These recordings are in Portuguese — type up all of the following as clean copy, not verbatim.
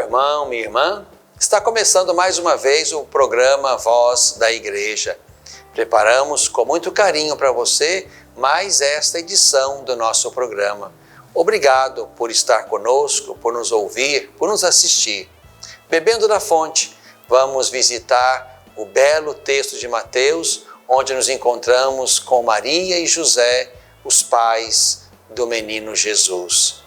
irmão, minha irmã, está começando mais uma vez o programa Voz da Igreja. Preparamos com muito carinho para você mais esta edição do nosso programa. Obrigado por estar conosco, por nos ouvir, por nos assistir. Bebendo da fonte, vamos visitar o belo texto de Mateus, onde nos encontramos com Maria e José, os pais do menino Jesus.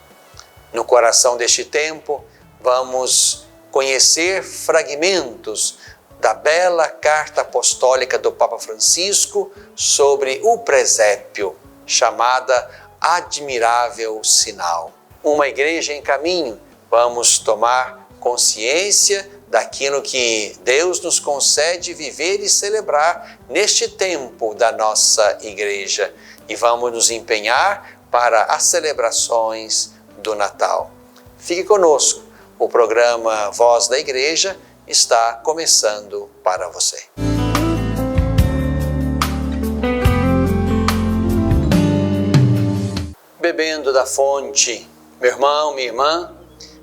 No coração deste tempo, vamos conhecer fragmentos da bela carta apostólica do Papa Francisco sobre o presépio, chamada Admirável Sinal. Uma igreja em caminho, vamos tomar consciência daquilo que Deus nos concede viver e celebrar neste tempo da nossa igreja. E vamos nos empenhar para as celebrações do Natal. Fique conosco, o programa Voz da Igreja está começando para você. Bebendo da fonte, meu irmão, minha irmã,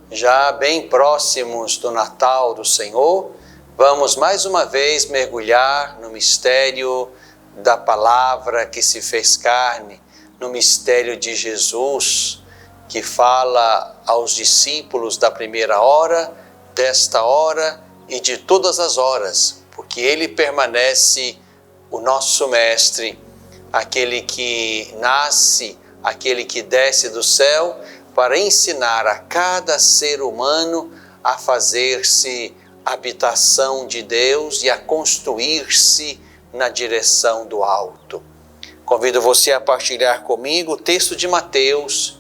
já bem próximos do Natal do Senhor, vamos mais uma vez mergulhar no mistério da palavra que se fez carne, no mistério de Jesus, que fala aos discípulos da primeira hora, desta hora e de todas as horas, porque ele permanece o nosso mestre, aquele que nasce, aquele que desce do céu para ensinar a cada ser humano a fazer-se habitação de Deus e a construir-se na direção do alto. Convido você a partilhar comigo o texto de Mateus,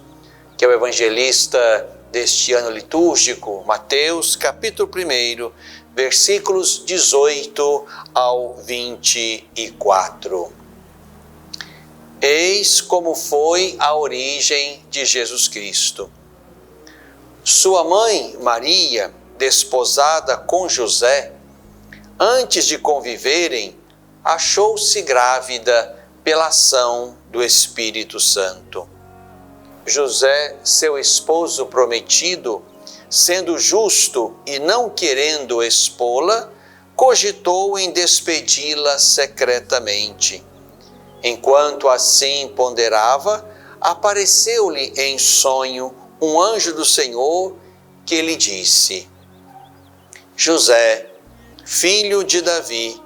que é o evangelista deste ano litúrgico, Mateus, capítulo 1, versículos 18 ao 24. Eis como foi a origem de Jesus Cristo. Sua mãe, Maria, desposada com José, antes de conviverem, achou-se grávida pela ação do Espírito Santo. José, seu esposo prometido, sendo justo e não querendo expô-la, cogitou em despedi-la secretamente. Enquanto assim ponderava, apareceu-lhe em sonho um anjo do Senhor que lhe disse: José, filho de Davi,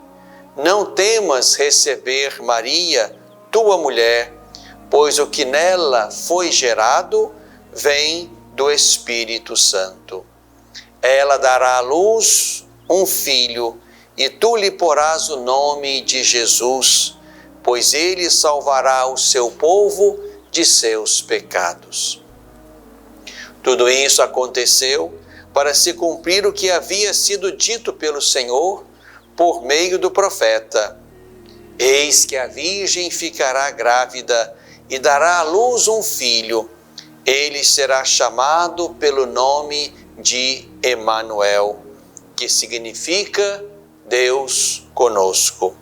não temas receber Maria, tua mulher, pois o que nela foi gerado vem do Espírito Santo. Ela dará à luz um filho, e tu lhe porás o nome de Jesus, pois ele salvará o seu povo de seus pecados. Tudo isso aconteceu para se cumprir o que havia sido dito pelo Senhor por meio do profeta: Eis que a virgem ficará grávida e dará à luz um filho. Ele será chamado pelo nome de Emanuel, que significa Deus conosco.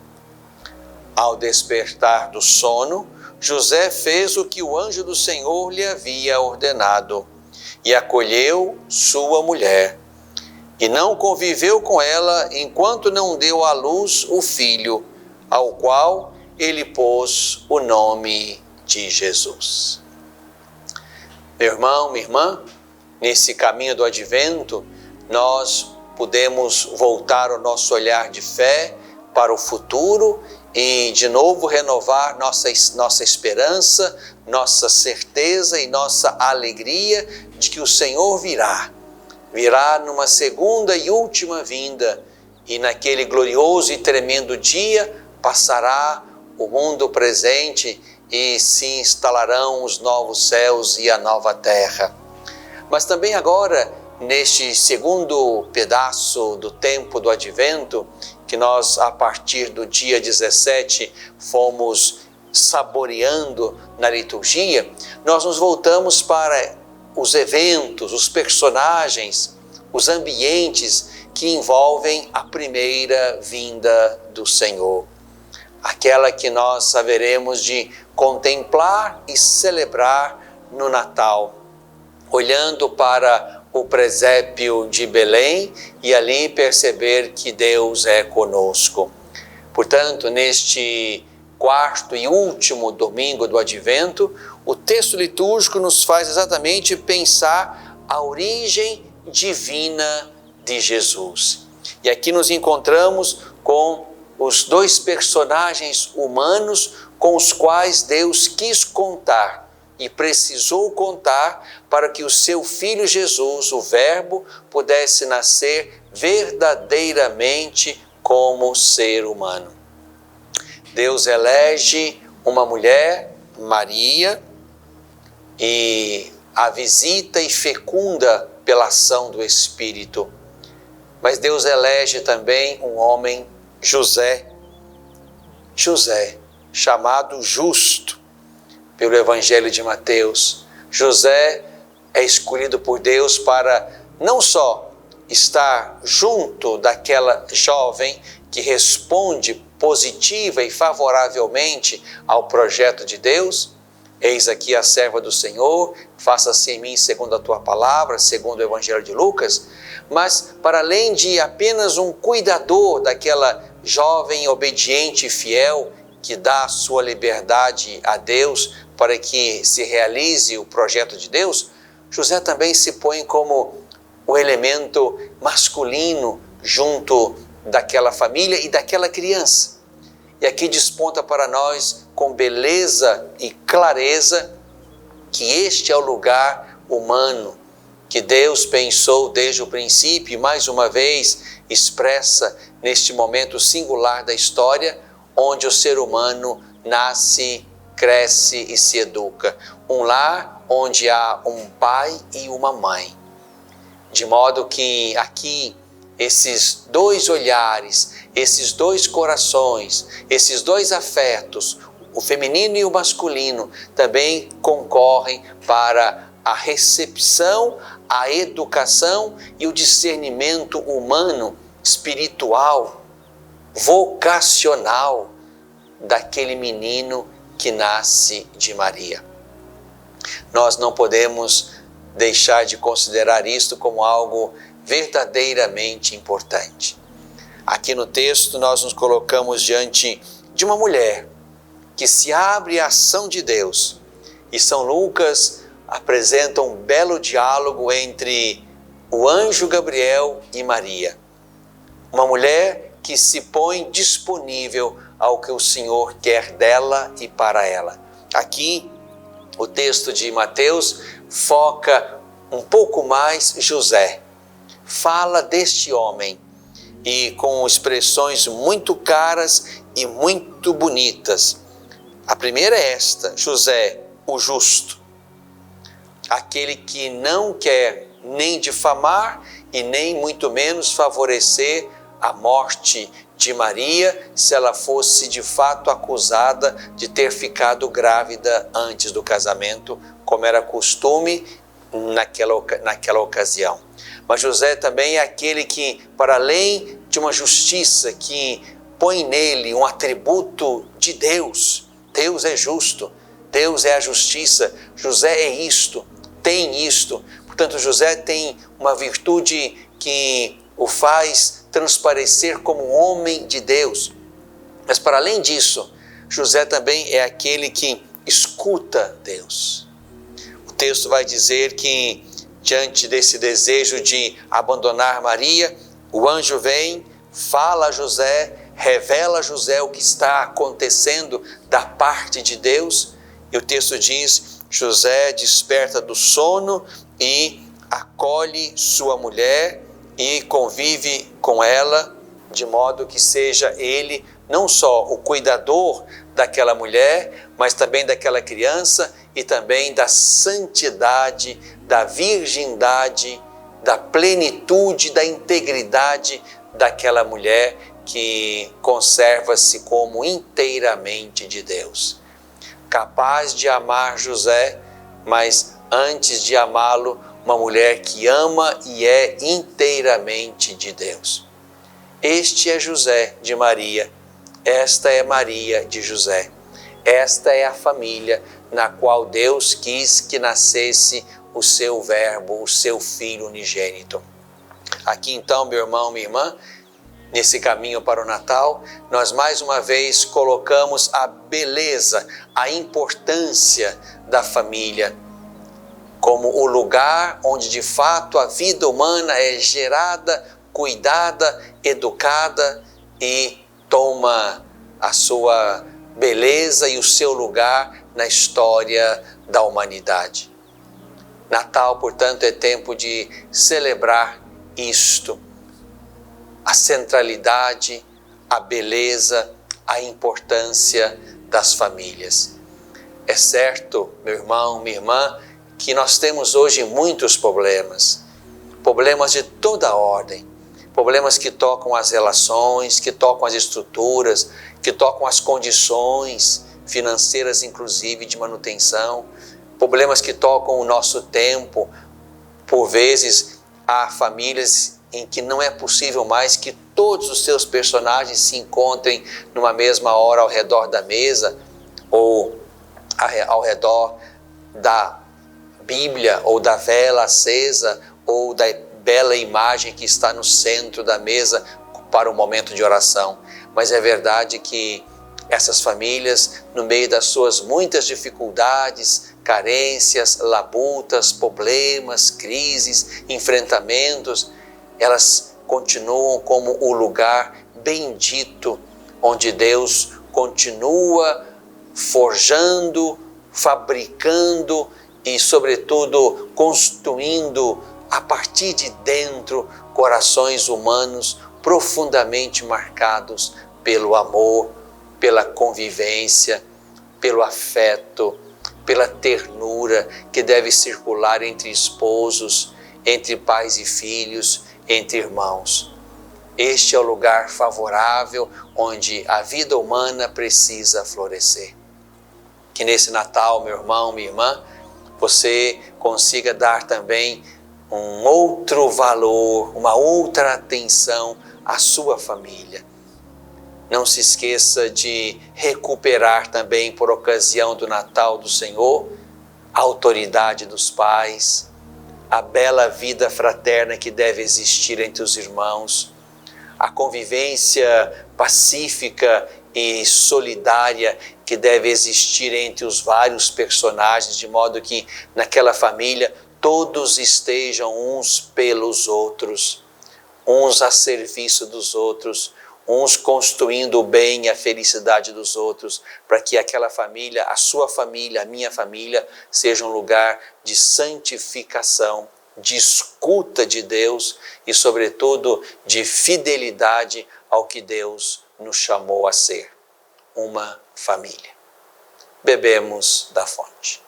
Ao despertar do sono, José fez o que o anjo do Senhor lhe havia ordenado e acolheu sua mulher. E não conviveu com ela enquanto não deu à luz o filho, ao qual ele pôs o nome de Jesus. Meu irmão, minha irmã, nesse caminho do advento, nós podemos voltar o nosso olhar de fé para o futuro e de novo renovar nossa esperança, nossa certeza e nossa alegria de que o Senhor virá numa segunda e última vinda, e naquele glorioso e tremendo dia passará o mundo presente e se instalarão os novos céus e a nova terra. Mas também agora, neste segundo pedaço do tempo do advento, que nós, a partir do dia 17, fomos saboreando na liturgia, nós nos voltamos para os eventos, os personagens, os ambientes que envolvem a primeira vinda do Senhor. Aquela que nós haveremos de contemplar e celebrar no Natal, olhando para o presépio de Belém e ali perceber que Deus é conosco. Portanto, neste quarto e último domingo do Advento, o texto litúrgico nos faz exatamente pensar a origem divina de Jesus. E aqui nos encontramos com os dois personagens humanos com os quais Deus quis contar e precisou contar para que o seu Filho Jesus, o Verbo, pudesse nascer verdadeiramente como ser humano. Deus elege uma mulher, Maria, e a visita e fecunda pela ação do Espírito. Mas Deus elege também um homem, José, chamado justo pelo Evangelho de Mateus. José é escolhido por Deus para não só estar junto daquela jovem que responde positiva e favoravelmente ao projeto de Deus. Eis aqui a serva do Senhor, faça-se em mim segundo a tua palavra, segundo o Evangelho de Lucas, mas para além de apenas um cuidador daquela jovem obediente e fiel que dá a sua liberdade a Deus para que se realize o projeto de Deus, José também se põe como o elemento masculino junto daquela família e daquela criança. E aqui desponta para nós com beleza e clareza que este é o lugar humano que Deus pensou desde o princípio e mais uma vez expressa neste momento singular da história, onde o ser humano nasce, cresce e se educa. Um lar onde há um pai e uma mãe. De modo que aqui esses dois olhares, esses dois corações, esses dois afetos, o feminino e o masculino, também concorrem para a recepção, a educação e o discernimento humano, espiritual, vocacional daquele menino que nasce de Maria. Nós não podemos deixar de considerar isto como algo verdadeiramente importante. Aqui no texto nós nos colocamos diante de uma mulher que se abre à ação de Deus, e São Lucas apresenta um belo diálogo entre o anjo Gabriel e Maria. Uma mulher que se põe disponível ao que o Senhor quer dela e para ela. Aqui o texto de Mateus foca um pouco mais José. Fala deste homem e com expressões muito caras e muito bonitas. A primeira é esta: José, o justo, aquele que não quer nem difamar e nem muito menos favorecer a morte de Maria, se ela fosse de fato acusada de ter ficado grávida antes do casamento, como era costume naquela ocasião. Mas José também é aquele que, para além de uma justiça que põe nele um atributo de Deus, Deus é justo, Deus é a justiça, José é isto, tem isto. Portanto, José tem uma virtude que o faz transparecer como um homem de Deus. Mas para além disso, José também é aquele que escuta Deus. O texto vai dizer que diante desse desejo de abandonar Maria, o anjo vem, fala a José, revela a José o que está acontecendo da parte de Deus. E o texto diz: José desperta do sono e acolhe sua mulher e convive com ela, de modo que seja ele não só o cuidador daquela mulher, mas também daquela criança e também da santidade, da virgindade, da plenitude, da integridade daquela mulher que conserva-se como inteiramente de Deus. Capaz de amar José, mas antes de amá-lo, uma mulher que ama e é inteiramente de Deus. Este é José de Maria, esta é Maria de José. Esta é a família na qual Deus quis que nascesse o seu Verbo, o seu Filho unigênito. Aqui então, meu irmão, minha irmã, nesse caminho para o Natal, nós mais uma vez colocamos a beleza, a importância da família como o lugar onde de fato a vida humana é gerada, cuidada, educada e toma a sua beleza e o seu lugar na história da humanidade. Natal, portanto, é tempo de celebrar isto, a centralidade, a beleza, a importância das famílias. É certo, meu irmão, minha irmã, que nós temos hoje muitos problemas de toda ordem, problemas que tocam as relações, que tocam as estruturas, que tocam as condições financeiras, inclusive de manutenção, problemas que tocam o nosso tempo. Por vezes, há famílias em que não é possível mais que todos os seus personagens se encontrem numa mesma hora ao redor da mesa, ou ao redor da Bíblia, ou da vela acesa, ou da bela imagem que está no centro da mesa para o momento de oração. Mas é verdade que essas famílias, no meio das suas muitas dificuldades, carências, labutas, problemas, crises, enfrentamentos, elas continuam como o lugar bendito onde Deus continua forjando, fabricando e, sobretudo, construindo a partir de dentro corações humanos profundamente marcados pelo amor, pela convivência, pelo afeto, pela ternura que deve circular entre esposos, entre pais e filhos, entre irmãos. Este é o lugar favorável onde a vida humana precisa florescer. Que nesse Natal, meu irmão, minha irmã, você consiga dar também um outro valor, uma outra atenção à sua família. Não se esqueça de recuperar também, por ocasião do Natal do Senhor, a autoridade dos pais, a bela vida fraterna que deve existir entre os irmãos, a convivência pacífica e solidária que deve existir entre os vários personagens, de modo que naquela família todos estejam uns pelos outros, uns a serviço dos outros, uns construindo o bem e a felicidade dos outros, para que aquela família, a sua família, a minha família, seja um lugar de santificação, de escuta de Deus e, sobretudo, de fidelidade ao que Deus nos chamou a ser, uma família. Bebemos da fonte.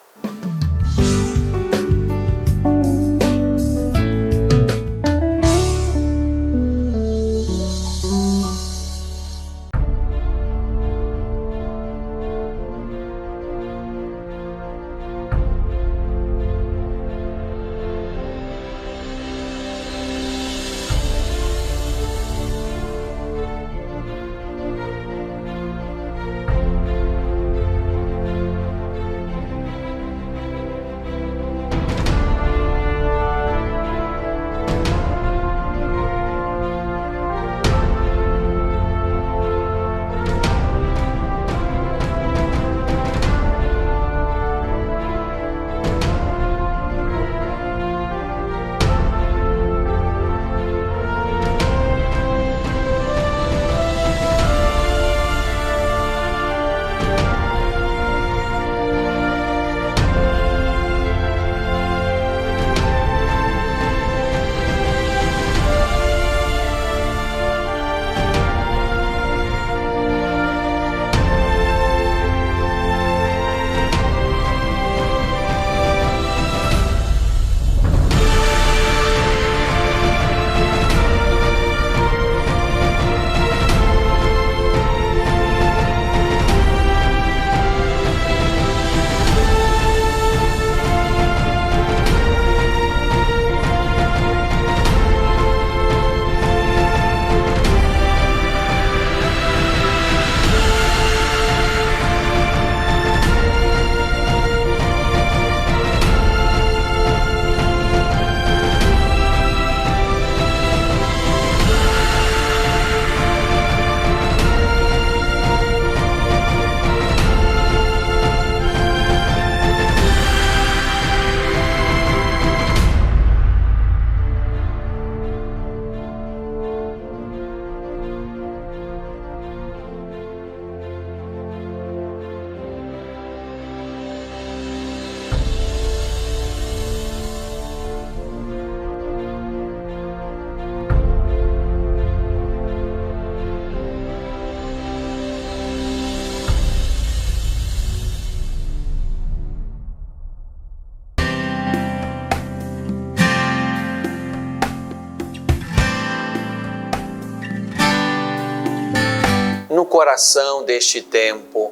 coração deste tempo.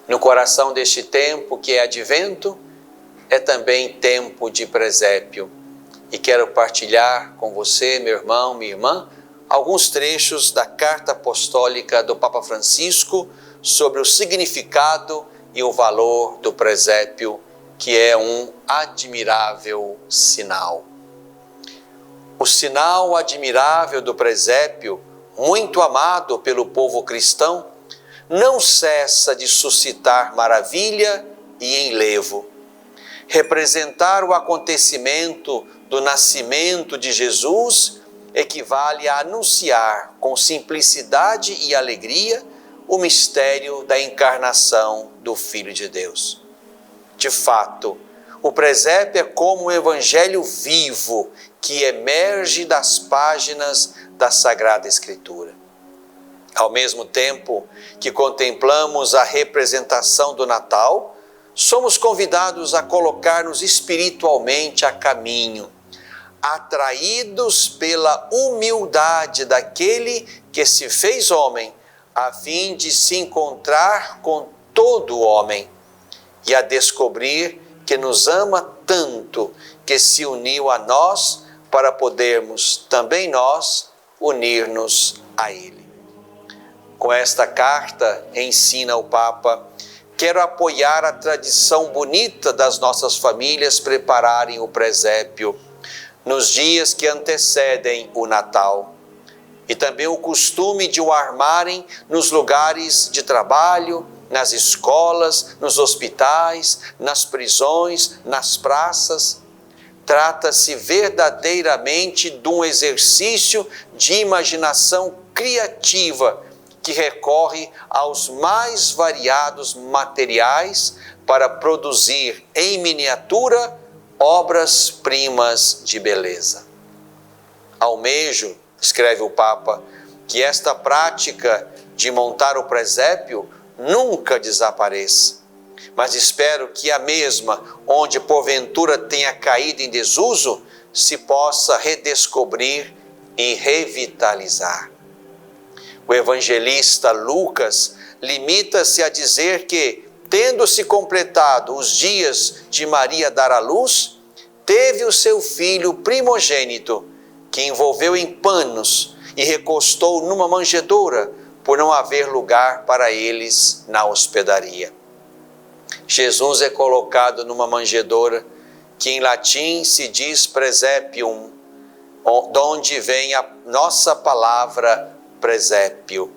No coração deste tempo que é advento, é também tempo de presépio. E quero partilhar com você, meu irmão, minha irmã, alguns trechos da carta apostólica do Papa Francisco sobre o significado e o valor do presépio, que é um admirável sinal. O sinal admirável do presépio, muito amado pelo povo cristão, não cessa de suscitar maravilha e enlevo. Representar o acontecimento do nascimento de Jesus equivale a anunciar com simplicidade e alegria o mistério da encarnação do Filho de Deus. De fato, o presépio é como um evangelho vivo que emerge das páginas da Sagrada Escritura. Ao mesmo tempo que contemplamos a representação do Natal, somos convidados a colocar-nos espiritualmente a caminho, atraídos pela humildade daquele que se fez homem, a fim de se encontrar com todo o homem e a descobrir que nos ama tanto que se uniu a nós para podermos também nós unir-nos a Ele. Com esta carta, ensina o Papa, quero apoiar a tradição bonita das nossas famílias prepararem o presépio nos dias que antecedem o Natal. E também o costume de o armarem nos lugares de trabalho, nas escolas, nos hospitais, nas prisões, nas praças. Trata-se verdadeiramente de um exercício de imaginação criativa que recorre aos mais variados materiais para produzir em miniatura obras-primas de beleza. Almejo, escreve o Papa, que esta prática de montar o presépio nunca desapareça, mas espero que a mesma, onde porventura tenha caído em desuso, se possa redescobrir e revitalizar. O evangelista Lucas limita-se a dizer que, tendo-se completado os dias de Maria dar à luz, teve o seu filho primogênito, que envolveu em panos e recostou numa manjedoura, por não haver lugar para eles na hospedaria. Jesus é colocado numa manjedoura, que em latim se diz presepium, de onde vem a nossa palavra presépio.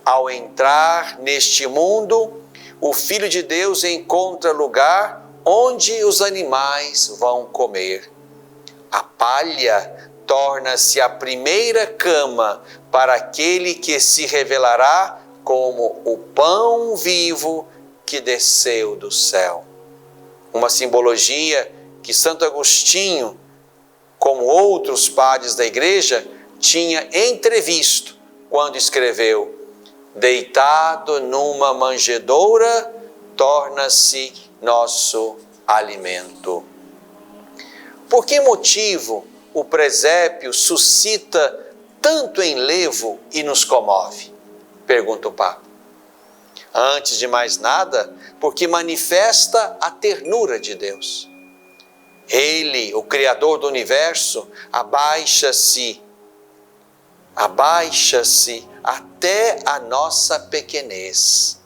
Ao entrar neste mundo, o Filho de Deus encontra lugar onde os animais vão comer. A palha torna-se a primeira cama para aquele que se revelará como o pão vivo que desceu do céu. Uma simbologia que Santo Agostinho, como outros padres da Igreja, tinha entrevisto quando escreveu: deitado numa manjedoura, torna-se nosso alimento. Por que motivo o presépio suscita tanto enlevo e nos comove? Pergunta o Papa. Antes de mais nada, porque manifesta a ternura de Deus. Ele, o Criador do universo, abaixa-se até a nossa pequenez.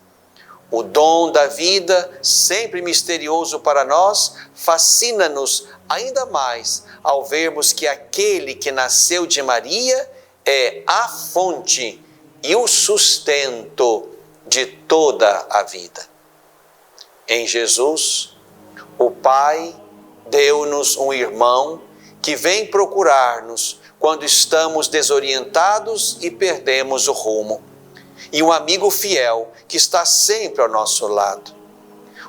O dom da vida, sempre misterioso para nós, fascina-nos ainda mais ao vermos que aquele que nasceu de Maria é a fonte e o sustento de toda a vida. Em Jesus, o Pai deu-nos um irmão que vem procurar-nos quando estamos desorientados e perdemos o rumo, e um amigo fiel que está sempre ao nosso lado.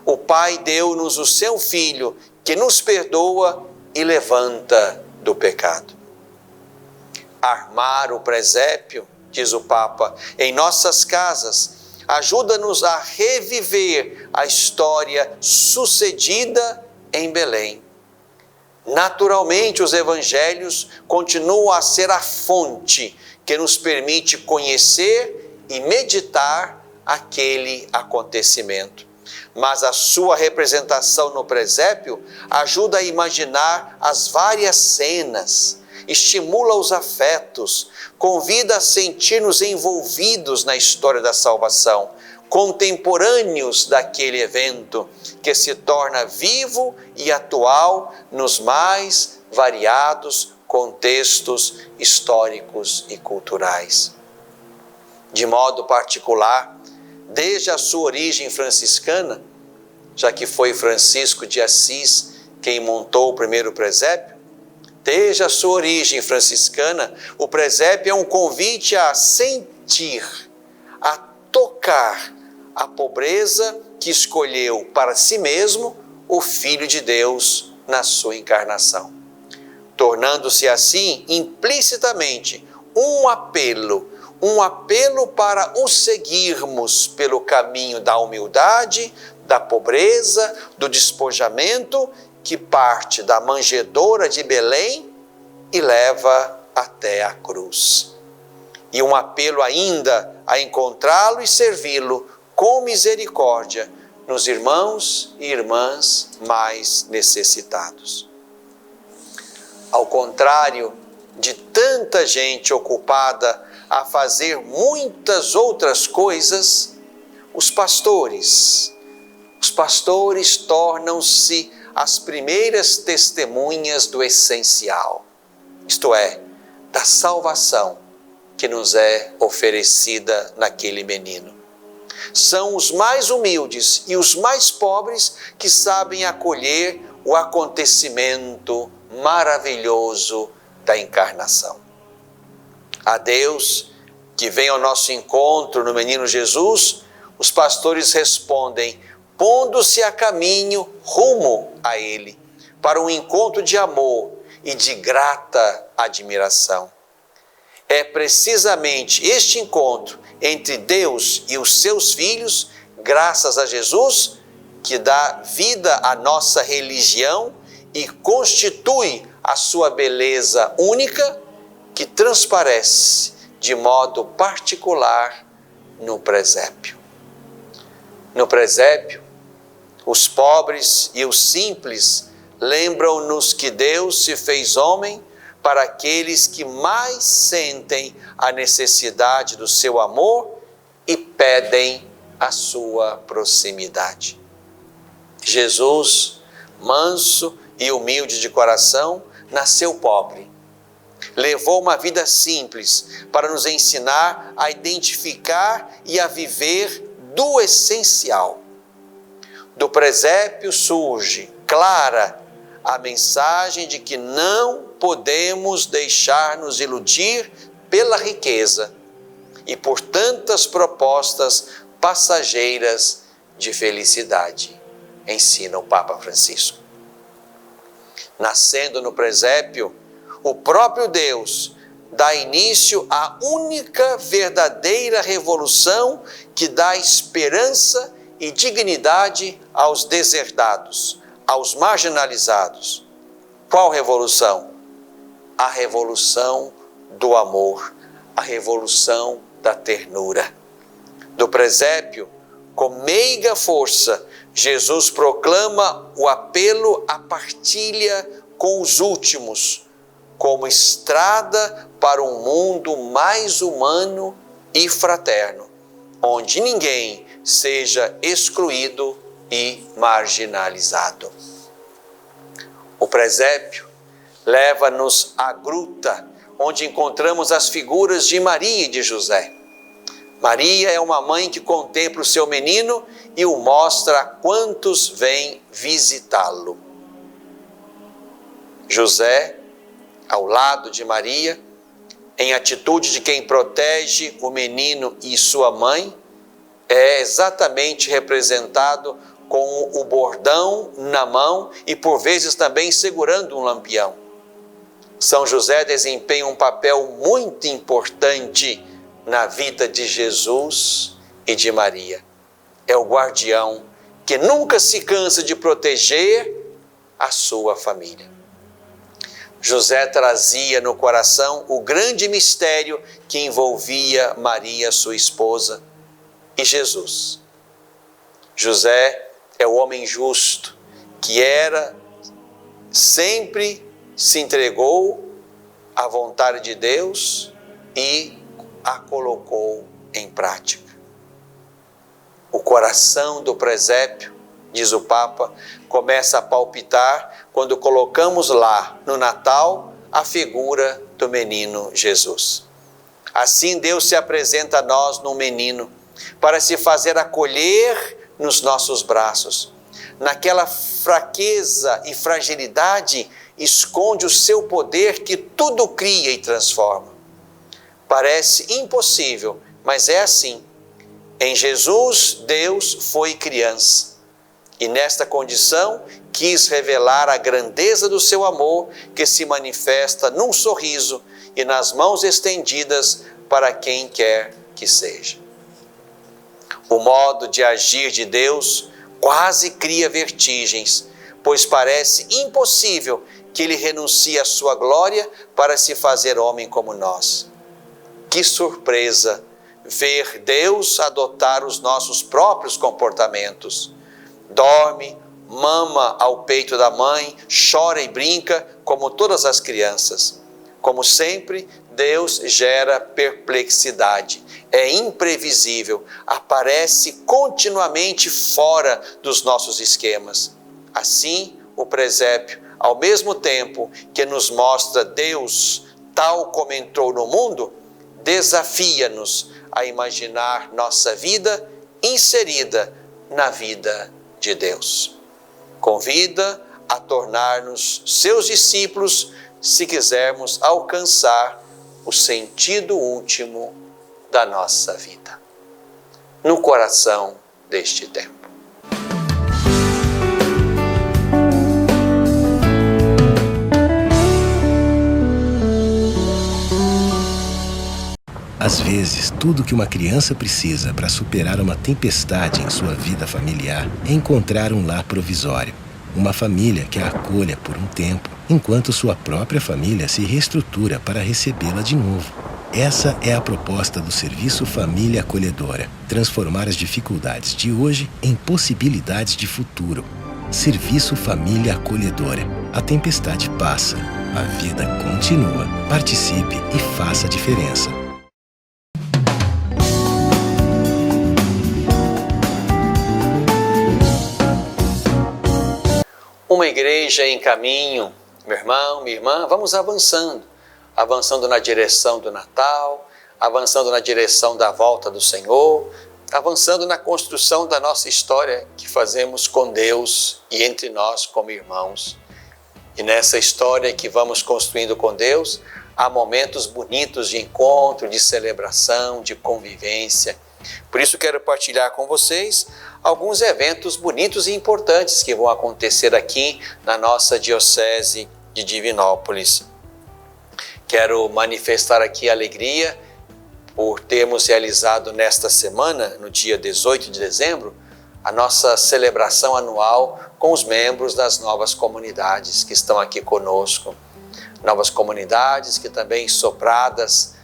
O Pai deu-nos o seu Filho que nos perdoa e levanta do pecado. Armar o presépio, diz o Papa, em nossas casas, ajuda-nos a reviver a história sucedida em Belém. Naturalmente, os evangelhos continuam a ser a fonte que nos permite conhecer e meditar aquele acontecimento. Mas a sua representação no presépio ajuda a imaginar as várias cenas, estimula os afetos, convida a sentir-nos envolvidos na história da salvação, contemporâneos daquele evento que se torna vivo e atual nos mais variados contextos históricos e culturais. De modo particular, desde a sua origem franciscana, já que foi Francisco de Assis quem montou o primeiro presépio, desde a sua origem franciscana, o presépio é um convite a sentir, a tocar a pobreza que escolheu para si mesmo o Filho de Deus na sua encarnação, tornando-se assim implicitamente um apelo para o seguirmos pelo caminho da humildade, da pobreza, do despojamento, que parte da manjedoura de Belém e leva até a cruz. E um apelo ainda a encontrá-lo e servi-lo com misericórdia nos irmãos e irmãs mais necessitados. Ao contrário de tanta gente ocupada a fazer muitas outras coisas, os pastores tornam-se as primeiras testemunhas do essencial, isto é, da salvação que nos é oferecida naquele menino. São os mais humildes e os mais pobres que sabem acolher o acontecimento maravilhoso da encarnação. A Deus, que vem ao nosso encontro no menino Jesus, os pastores respondem, pondo-se a caminho rumo a Ele, para um encontro de amor e de grata admiração. É precisamente este encontro entre Deus e os seus filhos, graças a Jesus, que dá vida à nossa religião e constitui a sua beleza única, que transparece de modo particular no presépio. No presépio, os pobres e os simples lembram-nos que Deus se fez homem para aqueles que mais sentem a necessidade do seu amor e pedem a sua proximidade. Jesus, manso e humilde de coração, nasceu pobre. Levou uma vida simples para nos ensinar a identificar e a viver do essencial. Do presépio surge clara a mensagem de que não podemos deixar-nos iludir pela riqueza e por tantas propostas passageiras de felicidade, ensina o Papa Francisco. Nascendo no presépio, o próprio Deus dá início à única verdadeira revolução que dá esperança e dignidade aos deserdados, aos marginalizados. Qual revolução? A revolução do amor, a revolução da ternura. Do presépio, com meiga força, Jesus proclama o apelo à partilha com os últimos, como estrada para um mundo mais humano e fraterno, onde ninguém seja excluído e marginalizado. O presépio leva-nos à gruta, onde encontramos as figuras de Maria e de José. Maria é uma mãe que contempla o seu menino e o mostra a quantos vêm visitá-lo. José, ao lado de Maria, em atitude de quem protege o menino e sua mãe, é exatamente representado com o bordão na mão e por vezes também segurando um lampião. São José desempenha um papel muito importante na vida de Jesus e de Maria. É o guardião que nunca se cansa de proteger a sua família. José trazia no coração o grande mistério que envolvia Maria, sua esposa, e Jesus. José é o homem justo que sempre se entregou à vontade de Deus e a colocou em prática. O coração do presépio, diz o Papa, começa a palpitar quando colocamos lá, no Natal, a figura do menino Jesus. Assim Deus se apresenta a nós num menino, para se fazer acolher nos nossos braços. Naquela fraqueza e fragilidade, esconde o seu poder que tudo cria e transforma. Parece impossível, mas é assim. Em Jesus, Deus foi criança. E nesta condição, quis revelar a grandeza do seu amor, que se manifesta num sorriso e nas mãos estendidas para quem quer que seja. O modo de agir de Deus quase cria vertigens, pois parece impossível que Ele renuncie à sua glória para se fazer homem como nós. Que surpresa ver Deus adotar os nossos próprios comportamentos. Dorme, mama ao peito da mãe, chora e brinca como todas as crianças. Como sempre, Deus gera perplexidade, é imprevisível, aparece continuamente fora dos nossos esquemas. Assim, o presépio, ao mesmo tempo que nos mostra Deus tal como entrou no mundo, desafia-nos a imaginar nossa vida inserida na vida de Deus. Convida a tornar-nos seus discípulos se quisermos alcançar o sentido último da nossa vida. No coração deste tempo. Às vezes, tudo que uma criança precisa para superar uma tempestade em sua vida familiar é encontrar um lar provisório. Uma família que a acolha por um tempo, enquanto sua própria família se reestrutura para recebê-la de novo. Essa é a proposta do Serviço Família Acolhedora. Transformar as dificuldades de hoje em possibilidades de futuro. Serviço Família Acolhedora. A tempestade passa, a vida continua. Participe e faça a diferença. Uma igreja em caminho, meu irmão, minha irmã, vamos avançando na direção do Natal, avançando na direção da volta do Senhor, avançando na construção da nossa história que fazemos com Deus e entre nós como irmãos. E nessa história que vamos construindo com Deus, há momentos bonitos de encontro, de celebração, de convivência. Por isso quero partilhar com vocês alguns eventos bonitos e importantes que vão acontecer aqui na nossa Diocese de Divinópolis. Quero manifestar aqui alegria por termos realizado nesta semana, no dia 18 de dezembro, a nossa celebração anual com os membros das novas comunidades que estão aqui conosco. Novas comunidades que também, sopradas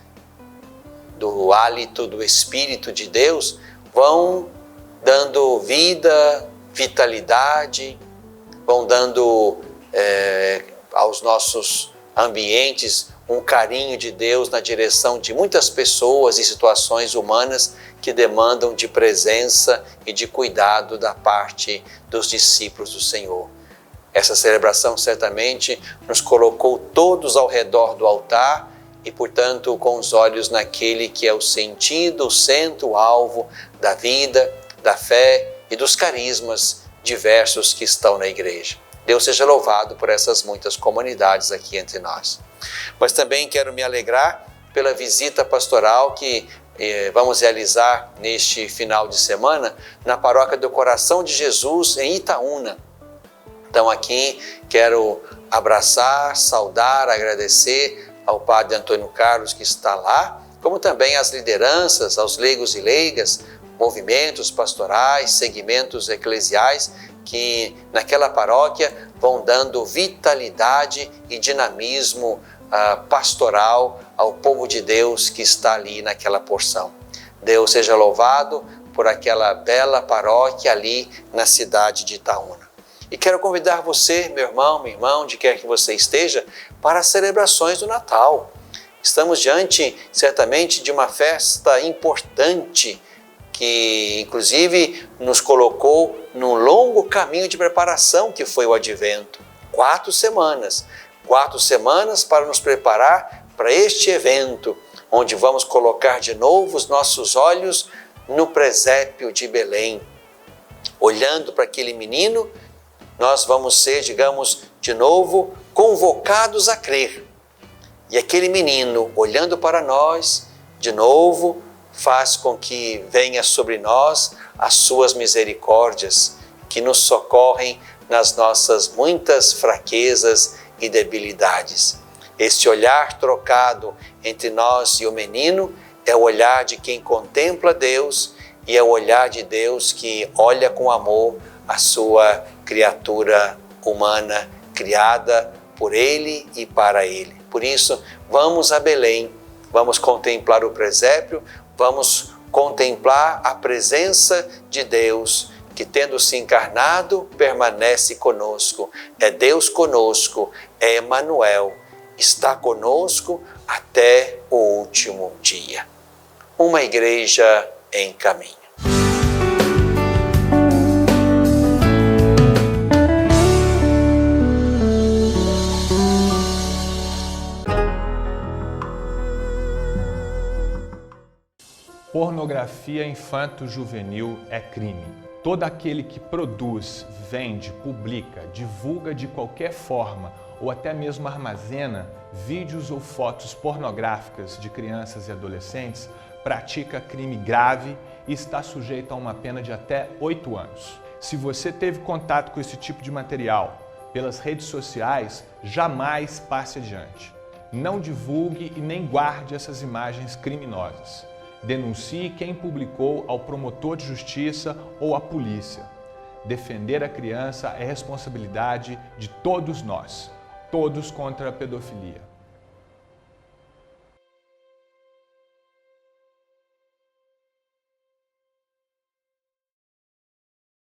do hálito do Espírito de Deus, vão dando vida, vitalidade, vão dando aos nossos ambientes um carinho de Deus na direção de muitas pessoas e situações humanas que demandam de presença e de cuidado da parte dos discípulos do Senhor. Essa celebração certamente nos colocou todos ao redor do altar e, portanto, com os olhos naquele que é o sentido, o centro, o alvo da vida, da fé e dos carismas diversos que estão na igreja. Deus seja louvado por essas muitas comunidades aqui entre nós. Mas também quero me alegrar pela visita pastoral que vamos realizar neste final de semana na Paróquia do Coração de Jesus, em Itaúna. Então aqui quero abraçar, saudar, agradecer ao Padre Antônio Carlos que está lá, como também às lideranças, aos leigos e leigas, movimentos pastorais, segmentos eclesiais que naquela paróquia vão dando vitalidade e dinamismo pastoral ao povo de Deus que está ali naquela porção. Deus seja louvado por aquela bela paróquia ali na cidade de Itaúna. E quero convidar você, meu irmão, minha irmã, onde quer que você esteja, para as celebrações do Natal. Estamos diante, certamente, de uma festa importante que, inclusive, nos colocou num longo caminho de preparação que foi o Advento. 4 semanas. 4 semanas para nos preparar para este evento, onde vamos colocar de novo os nossos olhos no presépio de Belém. Olhando para aquele menino, nós vamos ser, digamos, de novo convocados a crer. E aquele menino, olhando para nós, de novo, faz com que venha sobre nós as suas misericórdias, que nos socorrem nas nossas muitas fraquezas e debilidades. Este olhar trocado entre nós e o menino é o olhar de quem contempla Deus e é o olhar de Deus que olha com amor a sua criatura humana, criada por Ele e para Ele. Por isso, vamos a Belém, vamos contemplar o presépio, vamos contemplar a presença de Deus, que tendo se encarnado, permanece conosco. É Deus conosco, é Emmanuel, está conosco até o último dia. Uma igreja em caminho. Pornografia infanto-juvenil é crime. Todo aquele que produz, vende, publica, divulga de qualquer forma ou até mesmo armazena vídeos ou fotos pornográficas de crianças e adolescentes pratica crime grave e está sujeito a uma pena de até 8 anos. Se você teve contato com esse tipo de material pelas redes sociais, jamais passe adiante. Não divulgue e nem guarde essas imagens criminosas. Denuncie quem publicou ao promotor de justiça ou à polícia. Defender a criança é responsabilidade de todos nós, todos contra a pedofilia.